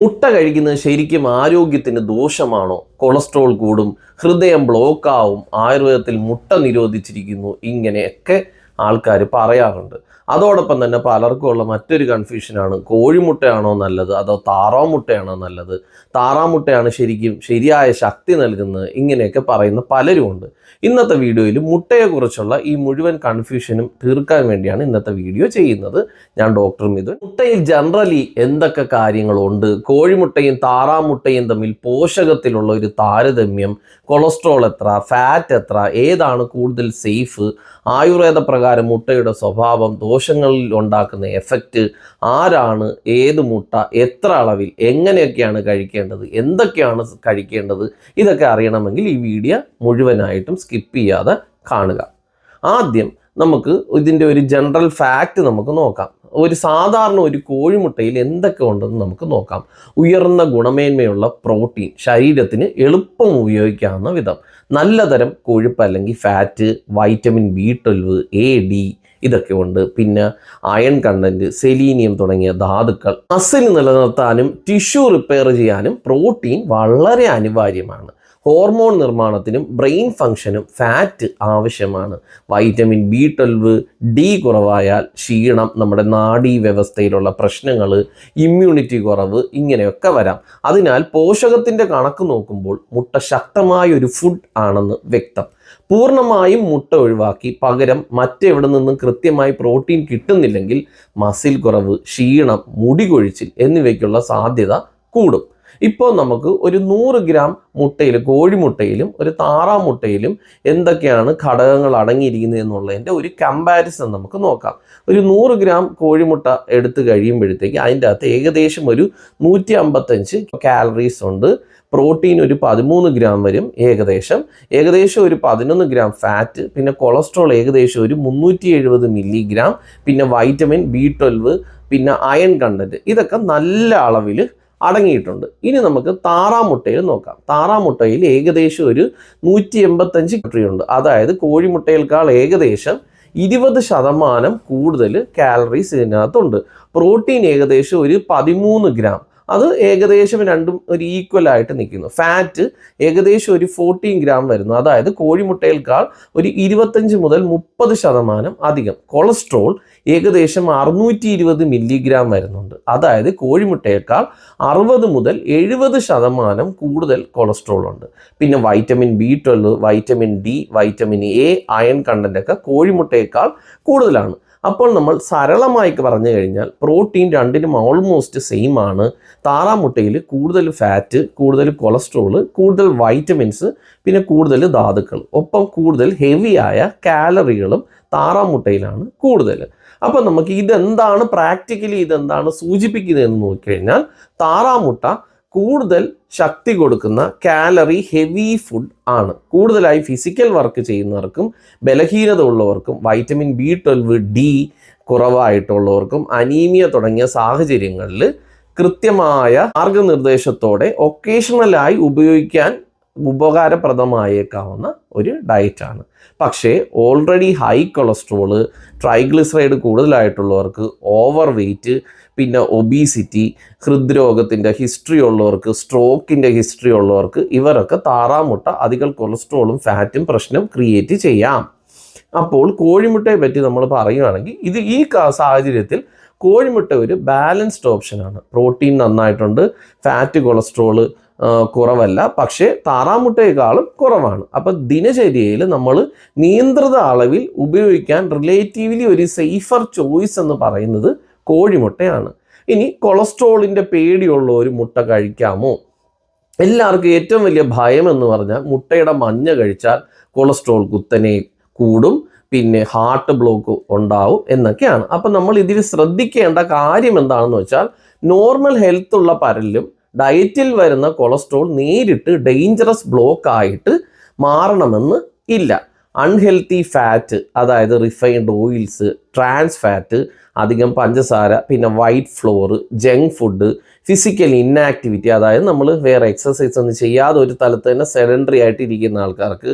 മുട്ട കഴിക്കുന്നത് ശരിക്കും ആരോഗ്യത്തിന് ദോഷമാണോ? കൊളസ്ട്രോൾ കൂടും, ഹൃദയം ബ്ലോക്ക് ആവും, ആയുർവേദത്തിൽ മുട്ട നിരോധിച്ചിരിക്കുന്നു, ഇങ്ങനെയൊക്കെ ആൾക്കാർ പറയാറുണ്ട്. അതോടൊപ്പം തന്നെ പലർക്കും ഉള്ള മറ്റൊരു കൺഫ്യൂഷനാണ്, കോഴിമുട്ടയാണോ നല്ലത് അതോ താറാവ് മുട്ടയാണോ നല്ലത്, താറാവ് മുട്ടയാണ് ശരിക്കും ശരിയായ ശക്തി നൽകുന്നത്, ഇങ്ങനെയൊക്കെ പറയുന്ന പലരുമുണ്ട്. ഇന്നത്തെ വീഡിയോയിൽ മുട്ടയെക്കുറിച്ചുള്ള ഈ മുഴുവൻ കൺഫ്യൂഷനും തീർക്കാൻ വേണ്ടിയാണ് ഇന്നത്തെ വീഡിയോ ചെയ്യുന്നത്. ഞാൻ ഡോക്ടർ മിഥുൻ. മുട്ടയിൽ ജനറലി എന്തൊക്കെ കാര്യങ്ങളുണ്ട്, കോഴിമുട്ടയും താറാവ് മുട്ടയും തമ്മിൽ പോഷകത്തിലുള്ള ഒരു താരതമ്യം, കൊളസ്ട്രോൾ എത്ര, ഫാറ്റ് എത്ര, ഏതാണ് കൂടുതൽ സേഫ്, ആയുർവേദ പ്രകാരം മുട്ടയുടെ സ്വഭാവം, ദോഷങ്ങളിൽ ഉണ്ടാക്കുന്ന എഫക്റ്റ്, ആരാണ് ഏത് മുട്ട എത്ര അളവിൽ എങ്ങനെയൊക്കെയാണ് കഴിക്കേണ്ടത്, എന്തൊക്കെയാണ് കഴിക്കേണ്ടത്, ഇതൊക്കെ അറിയണമെങ്കിൽ ഈ വീഡിയോ മുഴുവനായിട്ടും സ്കിപ്പ് ചെയ്യാതെ കാണുക. ആദ്യം നമുക്ക് ഇതിൻ്റെ ഒരു ജനറൽ ഫാക്റ്റ് നമുക്ക് നോക്കാം. സാധാരണ ഒരു കോഴിമുട്ടയിൽ എന്തൊക്കെ ഉണ്ടെന്ന് നമുക്ക് നോക്കാം. ഉയർന്ന ഗുണമേന്മയുള്ള പ്രോട്ടീൻ, ശരീരത്തിന് എളുപ്പം ഉപയോഗിക്കാവുന്ന വിധം, നല്ല തരം കൊഴുപ്പ് അല്ലെങ്കിൽ fat, vitamin B12, A, D ഇതൊക്കെ ഉണ്ട്. പിന്നെ അയൺ കണ്ടന്റ്, സെലീനിയം തുടങ്ങിയ ധാതുക്കൾ. മസിൽ നിലനിർത്താനും ടിഷ്യൂ റിപ്പയർ ചെയ്യാനും പ്രോട്ടീൻ വളരെ അനിവാര്യമാണ്. ഹോർമോൺ നിർമ്മാണത്തിനും ബ്രെയിൻ ഫങ്ഷനും ഫാറ്റ് ആവശ്യമാണ്. വൈറ്റമിൻ B12, D കുറവായാൽ ക്ഷീണം, നമ്മുടെ നാഡീ വ്യവസ്ഥയിലുള്ള പ്രശ്നങ്ങൾ, ഇമ്മ്യൂണിറ്റി കുറവ്, ഇങ്ങനെയൊക്കെ വരാം. അതിനാൽ പോഷകത്തിൻ്റെ കണക്ക് നോക്കുമ്പോൾ മുട്ട ശക്തമായൊരു ഫുഡ് ആണെന്ന് വ്യക്തം. പൂർണ്ണമായും മുട്ട ഒഴിവാക്കി പകരം മറ്റെവിടെ നിന്നും കൃത്യമായി പ്രോട്ടീൻ കിട്ടുന്നില്ലെങ്കിൽ മസിൽ കുറവ്, ക്ഷീണം, മുടി കൊഴിച്ചിൽ എന്നിവയ്ക്കുള്ള സാധ്യത കൂടും. ഇപ്പോൾ നമുക്ക് ഒരു 100 ഗ്രാം മുട്ടയിൽ, കോഴിമുട്ടയിലും ഒരു താറാവ് മുട്ടയിലും എന്തൊക്കെയാണ് ഘടകങ്ങൾ അടങ്ങിയിരിക്കുന്നത് എന്നുള്ളതിൻ്റെ ഒരു കമ്പാരിസൺ നമുക്ക് നോക്കാം. ഒരു 100 ഗ്രാം കോഴിമുട്ട എടുത്തു കഴിയുമ്പോഴത്തേക്ക് അതിൻ്റെ അകത്ത് ഏകദേശം ഒരു 155 കാലറീസ് ഉണ്ട്. പ്രോട്ടീൻ ഒരു 13 ഗ്രാം വരും, ഏകദേശം ഒരു 11 ഗ്രാം ഫാറ്റ്, പിന്നെ കൊളസ്ട്രോൾ ഏകദേശം ഒരു 370 മില്ലിഗ്രാം, പിന്നെ വൈറ്റമിൻ B12, പിന്നെ അയൺ കണ്ടന്റ്, ഇതൊക്കെ നല്ല അളവിൽ അടങ്ങിയിട്ടുണ്ട്. ഇനി നമുക്ക് താറാവ് മുട്ടയിൽ നോക്കാം. താറാവ് മുട്ടയിൽ ഏകദേശം ഒരു 185 കാലറി ഉണ്ട്. അതായത് കോഴിമുട്ടയേക്കാൾ ഏകദേശം 20% കൂടുതൽ കാലറീസ് ഇതിനകത്തുണ്ട്. പ്രോട്ടീൻ ഏകദേശം ഒരു 13 ഗ്രാം, അത് ഏകദേശം രണ്ടും ഒരു ഈക്വൽ ആയിട്ട് നിൽക്കുന്നു. ഫാറ്റ് ഏകദേശം ഒരു 14 ഗ്രാം വരുന്നു, അതായത് കോഴിമുട്ടയേക്കാൾ ഒരു 25 മുതൽ 30% അധികം. കൊളസ്ട്രോൾ ഏകദേശം 620 മില്ലിഗ്രാം വരുന്നുണ്ട്, അതായത് കോഴിമുട്ടയേക്കാൾ 60 മുതൽ 70% കൂടുതൽ കൊളസ്ട്രോൾ ഉണ്ട്. പിന്നെ vitamin B12, vitamin D, vitamin A, iron content ഒക്കെ കോഴിമുട്ടയേക്കാൾ കൂടുതലാണ്. അപ്പോൾ നമ്മൾ സരളമായി പറഞ്ഞു കഴിഞ്ഞാൽ പ്രോട്ടീൻ രണ്ടിനും ഓൾമോസ്റ്റ് സെയിം ആണ്. താറാവ് മുട്ടയിൽ കൂടുതൽ ഫാറ്റ്, കൂടുതൽ കൊളസ്ട്രോൾ, കൂടുതൽ വൈറ്റമിൻസ്, പിന്നെ കൂടുതൽ ധാതുക്കൾ, ഒപ്പം കൂടുതൽ ഹെവിയായ കാലറികളും താറാവ് മുട്ടയിലാണ് കൂടുതൽ. അപ്പം നമുക്ക് ഇതെന്താണ് പ്രാക്ടിക്കലി ഇതെന്താണ് സൂചിപ്പിക്കുന്നതെന്ന് നോക്കിക്കഴിഞ്ഞാൽ, താറാവ് മുട്ട കൂടുതൽ ശക്തി കൊടുക്കുന്ന കാലറി ഹെവി ഫുഡ് ആണ്. കൂടുതലായി ഫിസിക്കൽ വർക്ക് ചെയ്യുന്നവർക്കും ബലഹീനത ഉള്ളവർക്കും വൈറ്റമിൻ B12, D കുറവായിട്ടുള്ളവർക്കും അനീമിയ തുടങ്ങിയ സാഹചര്യങ്ങളിൽ കൃത്യമായ മാർഗനിർദ്ദേശത്തോടെ ഒക്കേഷണലായി ഉപയോഗിക്കാൻ ഉപകാരപ്രദമായേക്കാവുന്ന ഒരു ഡയറ്റാണ്. പക്ഷേ ഓൾറെഡി ഹൈ കൊളസ്ട്രോള്, ട്രൈഗ്ലിസറൈഡ് കൂടുതലായിട്ടുള്ളവർക്ക്, ഓവർ വെയ്റ്റ്, പിന്നെ ഒബീസിറ്റി, ഹൃദ്രോഗത്തിൻ്റെ ഹിസ്റ്ററി ഉള്ളവർക്ക്, സ്ട്രോക്കിൻ്റെ ഹിസ്റ്ററി ഉള്ളവർക്ക് ഇവരൊക്കെ താറാവ് മുട്ട അധികം കൊളസ്ട്രോളും ഫാറ്റും പ്രശ്നം ക്രിയേറ്റ് ചെയ്യാം. അപ്പോൾ കോഴിമുട്ടയെ പറ്റി നമ്മൾ പറയുകയാണെങ്കിൽ ഈ സാഹചര്യത്തിൽ കോഴിമുട്ട ഒരു ബാലൻസ്ഡ് ഓപ്ഷനാണ്. പ്രോട്ടീൻ നന്നായിട്ടുണ്ട്, ഫാറ്റ് കൊളസ്ട്രോള് കുറവല്ല, പക്ഷേ താറാവ് മുട്ടയേക്കാളും കുറവാണ്. അപ്പം ദിനചര്യയിൽ നമ്മൾ നിയന്ത്രിത അളവിൽ ഉപയോഗിക്കാൻ റിലേറ്റീവ്ലി ഒരു സേഫർ ചോയ്സ് എന്ന് പറയുന്നത് കോഴിമുട്ടയാണ്. ഇനി കൊളസ്ട്രോളിൻ്റെ പേടിയുള്ള ഒരു മുട്ട കഴിക്കാമോ? എല്ലാവർക്കും ഏറ്റവും വലിയ ഭയം എന്ന് പറഞ്ഞാൽ മുട്ടയുടെ മഞ്ഞ കഴിച്ചാൽ കൊളസ്ട്രോൾ കുത്തനെ കൂടും, പിന്നെ ഹാർട്ട് ബ്ലോക്ക് ഉണ്ടാവും എന്നൊക്കെയാണ്. അപ്പം നമ്മൾ ഇതിൽ ശ്രദ്ധിക്കേണ്ട കാര്യം എന്താണെന്ന് വെച്ചാൽ, നോർമൽ ഹെൽത്ത് ഉള്ള പലരിലും ഡയറ്റിൽ വരുന്ന കൊളസ്ട്രോൾ നേരിട്ട് ഡേഞ്ചറസ് ബ്ലോക്ക് ആയിട്ട് മാറണമെന്ന് ഇല്ല. അൺഹെൽത്തി ഫാറ്റ്, അതായത് റിഫൈൻഡ് ഓയിൽസ്, ട്രാൻസ് ഫാറ്റ്, അധികം പഞ്ചസാര, പിന്നെ white flour, junk food, physical inactivity, അതായത് നമ്മൾ വേറെ എക്സസൈസ് ഒന്നും ചെയ്യാതെ ഒരു സ്ഥലത്ത് തന്നെ സെഡൻഡറി ആയിട്ട് ഇരിക്കുന്ന ആൾക്കാർക്ക്,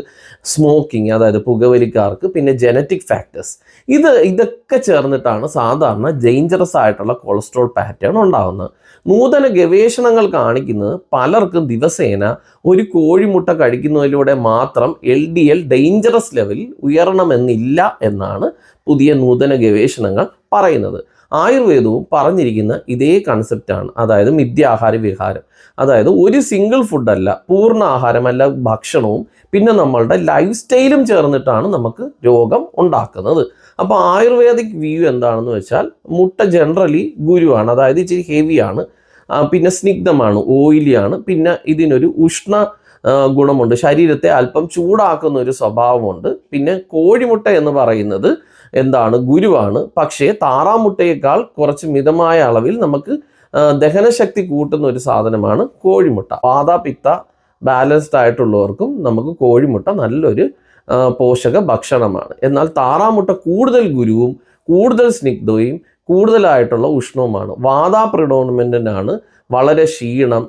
സ്മോക്കിംഗ് അതായത് പുകവലിക്കാർക്ക്, പിന്നെ ജനറ്റിക് ഫാക്ടേഴ്സ്, ഇതൊക്കെ ചേർന്നിട്ടാണ് സാധാരണ ഡേഞ്ചറസ് ആയിട്ടുള്ള കൊളസ്ട്രോൾ പാറ്റേൺ ഉണ്ടാകുന്നത്. നൂതന ഗവേഷണങ്ങൾ കാണിക്കുന്നത് പലർക്കും ദിവസേന ഒരു കോഴിമുട്ട കഴിക്കുന്നതിലൂടെ മാത്രം LDL ഡേഞ്ചറസ് ലെവലിൽ ഉയരണമെന്നില്ല എന്നാണ് പുതിയ നൂതന ഗവേഷണങ്ങൾ പറയുന്നത്. ആയുർവേദവും പറഞ്ഞിരിക്കുന്ന ഇതേ കൺസെപ്റ്റാണ്, അതായത് മിഥ്യാഹാര വിഹാരം. അതായത് ഒരു സിംഗിൾ ഫുഡല്ല, പൂർണ്ണ ആഹാരമല്ല ഭക്ഷണവും പിന്നെ നമ്മളുടെ ലൈഫ് സ്റ്റൈലും ചേർന്നിട്ടാണ് നമുക്ക് രോഗം ഉണ്ടാക്കുന്നത്. അപ്പോൾ ആയുർവേദിക് വ്യൂ എന്താണെന്ന് വെച്ചാൽ മുട്ട ജനറലി ഗുരുവാണ്, അതായത് ഇച്ചിരി ഹെവിയാണ്, പിന്നെ സ്നിഗ്ധമാണ്, ഓയിലിയാണ്, പിന്നെ ഇതിനൊരു ഉഷ്ണ ഗുണമുണ്ട്, ശരീരത്തെ അല്പം ചൂടാക്കുന്ന ഒരു സ്വഭാവമുണ്ട്. പിന്നെ കോഴിമുട്ട എന്ന് പറയുന്നത് എന്താണ്, ഗുരുവാണ്. പക്ഷേ താറാമുട്ടയേക്കാൾ കുറച്ച് മിതമായ അളവിൽ നമുക്ക് ദഹനശക്തി കൂട്ടുന്ന ഒരു സാധനമാണ് കോഴിമുട്ട. വാതാപിത്ത ബാലൻസ്ഡ് ആയിട്ടുള്ളവർക്കും നമുക്ക് കോഴിമുട്ട നല്ലൊരു പോഷക ഭക്ഷണമാണ്. എന്നാൽ താറാമുട്ട കൂടുതൽ ഗുരുവും കൂടുതൽ സ്നിഗ്ധയും കൂടുതലായിട്ടുള്ള ഉഷ്ണവുമാണ്. വാതാ പ്രിഡോമിനൻ്റ് ആണ്. വളരെ ക്ഷീണം,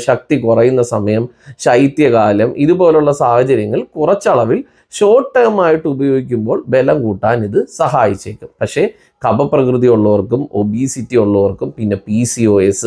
ശക്തി കുറയുന്ന സമയം, ശൈത്യകാലം, ഇതുപോലുള്ള സാഹചര്യങ്ങൾ കുറച്ചളവിൽ ഷോർട്ട് ടേം ആയിട്ട് ഉപയോഗിക്കുമ്പോൾ ബലം കൂട്ടാൻ ഇത് സഹായിച്ചേക്കും. പക്ഷേ കഫപ്രകൃതി ഉള്ളവർക്കും ഒബീസിറ്റി ഉള്ളവർക്കും പിന്നെ PCOS,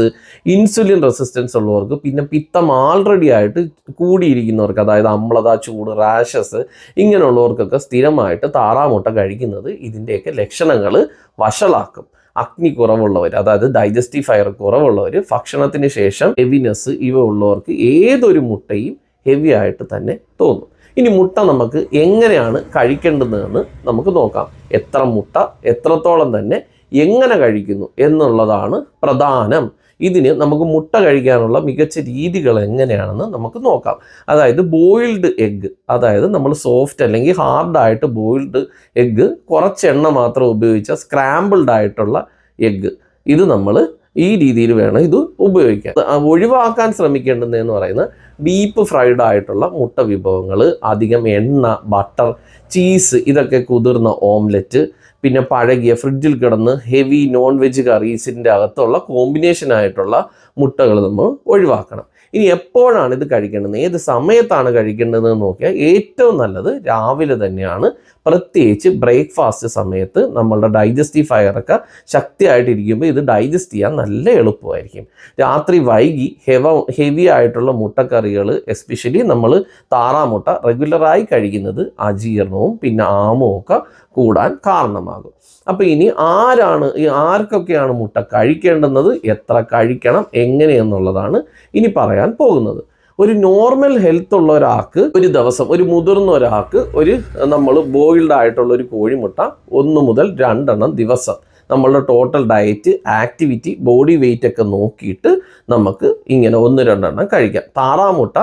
ഇൻസുലിൻ റെസിസ്റ്റൻസ് ഉള്ളവർക്ക്, പിന്നെ പിത്തം ആൾറെഡി ആയിട്ട് കൂടിയിരിക്കുന്നവർക്ക്, അതായത് അമ്ലത, ചൂട്, റാഷസ് ഇങ്ങനെയുള്ളവർക്കൊക്കെ സ്ഥിരമായിട്ട് താറാമുട്ട കഴിക്കുന്നത് ഇതിൻ്റെയൊക്കെ ലക്ഷണങ്ങൾ വഷളാക്കും. അഗ്നി കുറവുള്ളവർ, അതായത് ഡൈജസ്റ്റീവ് ഫയർ കുറവുള്ളവർ, ഭക്ഷണത്തിന് ശേഷം ഹെവിനെസ് ഇവ ഉള്ളവർക്ക് ഏതൊരു മുട്ടയും ഹെവി ആയിട്ട് തന്നെ തോന്നും. ഇനി മുട്ട നമുക്ക് എങ്ങനെയാണ് കഴിക്കേണ്ടതെന്ന് നമുക്ക് നോക്കാം. എത്ര മുട്ട എത്രത്തോളം തന്നെ എങ്ങനെ കഴിക്കുന്നു എന്നുള്ളതാണ് പ്രധാനം. ഇതിന് നമുക്ക് മുട്ട കഴിക്കാനുള്ള മികച്ച രീതികൾ എങ്ങനെയാണെന്ന് നമുക്ക് നോക്കാം. അതായത് ബോയിൽഡ് എഗ്ഗ്, അതായത് നമ്മൾ സോഫ്റ്റ് അല്ലെങ്കിൽ ഹാർഡായിട്ട് ബോയിൽഡ് എഗ്ഗ്, കുറച്ച് എണ്ണ മാത്രം ഉപയോഗിച്ച സ്ക്രാമ്പിൾഡ് ആയിട്ടുള്ള എഗ്ഗ്, ഇത് നമ്മൾ ഈ രീതിയിൽ വേണം ഇത് ഉപയോഗിക്കാൻ. ഒഴിവാക്കാൻ ശ്രമിക്കേണ്ടതെന്ന് പറയുന്നത് ഡീപ്പ് ഫ്രൈഡ് ആയിട്ടുള്ള മുട്ട വിഭവങ്ങൾ, അധികം എണ്ണ, ബട്ടർ, ചീസ് ഇതൊക്കെ കുതിർന്ന ഓംലെറ്റ്, പിന്നെ പഴകിയ ഫ്രിഡ്ജിൽ കിടന്ന് ഹെവി നോൺ വെജ് കറീസിൻ്റെ അകത്തുള്ള കോമ്പിനേഷനായിട്ടുള്ള മുട്ടകൾ നമ്മൾ ഒഴിവാക്കണം. ഇനി എപ്പോഴാണ് ഇത് കഴിക്കേണ്ടത്, ഏത് സമയത്താണ് കഴിക്കേണ്ടതെന്ന് നോക്കിയാൽ ഏറ്റവും നല്ലത് രാവിലെ തന്നെയാണ്. പ്രത്യേകിച്ച് ബ്രേക്ക്ഫാസ്റ്റ് സമയത്ത് നമ്മളുടെ ഡൈജസ്റ്റീവ് ഫയറൊക്കെ ശക്തിയായിട്ടിരിക്കുമ്പോൾ ഇത് ഡൈജസ്റ്റ് ചെയ്യാൻ നല്ല എളുപ്പമായിരിക്കും. രാത്രി വൈകി ഹെവി ആയിട്ടുള്ള മുട്ടക്കറികൾ, എസ്പെഷ്യലി നമ്മൾ താറാമുട്ട റെഗുലറായി കഴിക്കുന്നത് അജീർണവും പിന്നെ ആമവും ഒക്കെ കൂടാൻ കാരണമാകും. അപ്പോൾ ഇനി ആർക്കൊക്കെയാണ് മുട്ട കഴിക്കേണ്ടുന്നത്, എത്ര കഴിക്കണം, എങ്ങനെയെന്നുള്ളതാണ് ഇനി പറയാൻ പോകുന്നത്. ഒരു നോർമൽ ഹെൽത്ത് ഉള്ള ഒരാൾക്ക് ഒരു ദിവസം, ഒരു മുതിർന്ന ഒരാൾക്ക് നമ്മൾ ബോയിൽഡ് ആയിട്ടുള്ള ഒരു കോഴിമുട്ട 1 മുതൽ 2 എണ്ണം ദിവസം നമ്മളുടെ total diet, activity, body weight ഒക്കെ നോക്കിയിട്ട് നമുക്ക് ഇങ്ങനെ 1-2 എണ്ണം കഴിക്കാം. താറാമുട്ട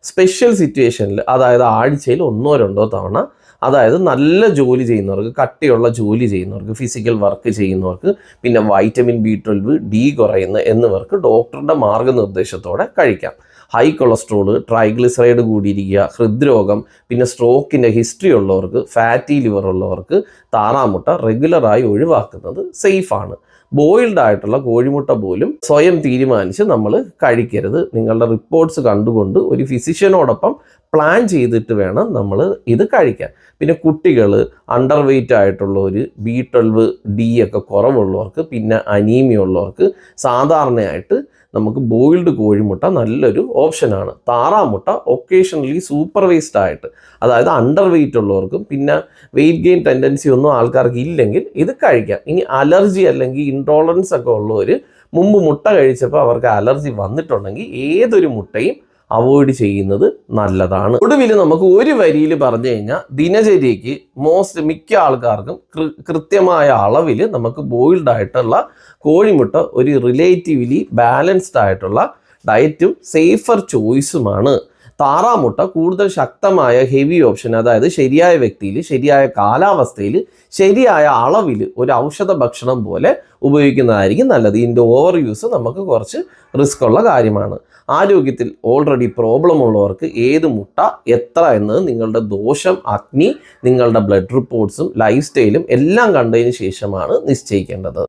സ്പെഷ്യൽ സിറ്റുവേഷനിൽ, അതായത് ആഴ്ചയിൽ 1-2 തവണ, അതായത് നല്ല ജോലി ചെയ്യുന്നവർക്ക്, കട്ടിയുള്ള ജോലി ചെയ്യുന്നവർക്ക്, ഫിസിക്കൽ വർക്ക് ചെയ്യുന്നവർക്ക്, പിന്നെ വൈറ്റമിൻ B12, D കുറയുന്ന എന്നിവർക്ക് ഡോക്ടറുടെ മാർഗനിർദ്ദേശത്തോടെ കഴിക്കാം. ഹൈ കൊളസ്ട്രോള്, ട്രൈഗ്ലിസറൈഡ് കൂടിയിരിക്കുക, ഹൃദ്രോഗം, പിന്നെ സ്ട്രോക്കിൻ്റെ ഹിസ്റ്ററി ഉള്ളവർക്ക്, ഫാറ്റി ലിവർ ഉള്ളവർക്ക് താറാമുട്ട റെഗുലറായി ഒഴിവാക്കുന്നത് സേഫാണ്. ബോയിൽഡ് ആയിട്ടുള്ള കോഴിമുട്ട പോലും സ്വയം തീരുമാനിച്ച് നമ്മൾ കഴിക്കരുത്. നിങ്ങളുടെ റിപ്പോർട്ട്സ് കണ്ടുകൊണ്ട് ഒരു ഫിസിഷ്യനോടൊപ്പം പ്ലാൻ ചെയ്തിട്ട് വേണം നമ്മൾ ഇത് കഴിക്കാൻ. പിന്നെ കുട്ടികൾ, അണ്ടർ വെയ്റ്റ് ആയിട്ടുള്ളവർ, B12, D ഒക്കെ കുറവുള്ളവർക്ക്, പിന്നെ അനീമിയ ഉള്ളവർക്ക് സാധാരണയായിട്ട് നമുക്ക് ബോയിൽഡ് കോഴിമുട്ട നല്ലൊരു ഓപ്ഷനാണ്. താറാമുട്ട ഒക്കേഷണലി സൂപ്പർവൈസ്ഡ് ആയിട്ട്, അതായത് അണ്ടർ വെയ്റ്റ് ഉള്ളവർക്കും പിന്നെ വെയിറ്റ് ഗെയിൻ ടെൻഡൻസി ഒന്നും ആൾക്കാർക്ക് ഇല്ലെങ്കിൽ ഇത് കഴിക്കാം. ഇനി അലർജി അല്ലെങ്കിൽ ഇൻടോളറൻസ് ഒക്കെ ഉള്ളവർ മുമ്പ് മുട്ട കഴിച്ചപ്പോൾ അവർക്ക് അലർജി വന്നിട്ടുണ്ടെങ്കിൽ ഏതൊരു മുട്ടയും അവോയ്ഡ് ചെയ്യുന്നത് നല്ലതാണ്. ഒടുവിൽ നമുക്ക് ഒരു വരിയിൽ പറഞ്ഞു കഴിഞ്ഞാൽ ദിനചര്യയ്ക്ക് മിക്ക ആൾക്കാർക്കും കൃത്യമായ അളവിൽ നമുക്ക് ബോയിൽഡ് ആയിട്ടുള്ള കോഴിമുട്ട ഒരു റിലേറ്റീവ്ലി ബാലൻസ്ഡ് ആയിട്ടുള്ള ഡയറ്റും സേഫർ ചോയ്സുമാണ്. താറാമുട്ട കൂടുതൽ ശക്തമായ ഹെവി ഓപ്ഷൻ, അതായത് ശരിയായ വ്യക്തിയിൽ ശരിയായ കാലാവസ്ഥയിൽ ശരിയായ അളവിൽ ഒരു ഔഷധ ഭക്ഷണം പോലെ ഉപയോഗിക്കുന്നതായിരിക്കും നല്ലത്. ഇതിൻ്റെ ഓവർ യൂസ് നമുക്ക് കുറച്ച് റിസ്ക് ഉള്ള കാര്യമാണ്. ആരോഗ്യത്തിൽ ഓൾറെഡി പ്രോബ്ലം ഉള്ളവർക്ക് ഏത് മുട്ട എത്ര എന്നത് നിങ്ങളുടെ ദോഷം, അഗ്നി, നിങ്ങളുടെ ബ്ലഡ് റിപ്പോർട്ട്സും ലൈഫ് സ്റ്റൈലും എല്ലാം കണ്ടതിന് ശേഷമാണ് നിശ്ചയിക്കേണ്ടത്.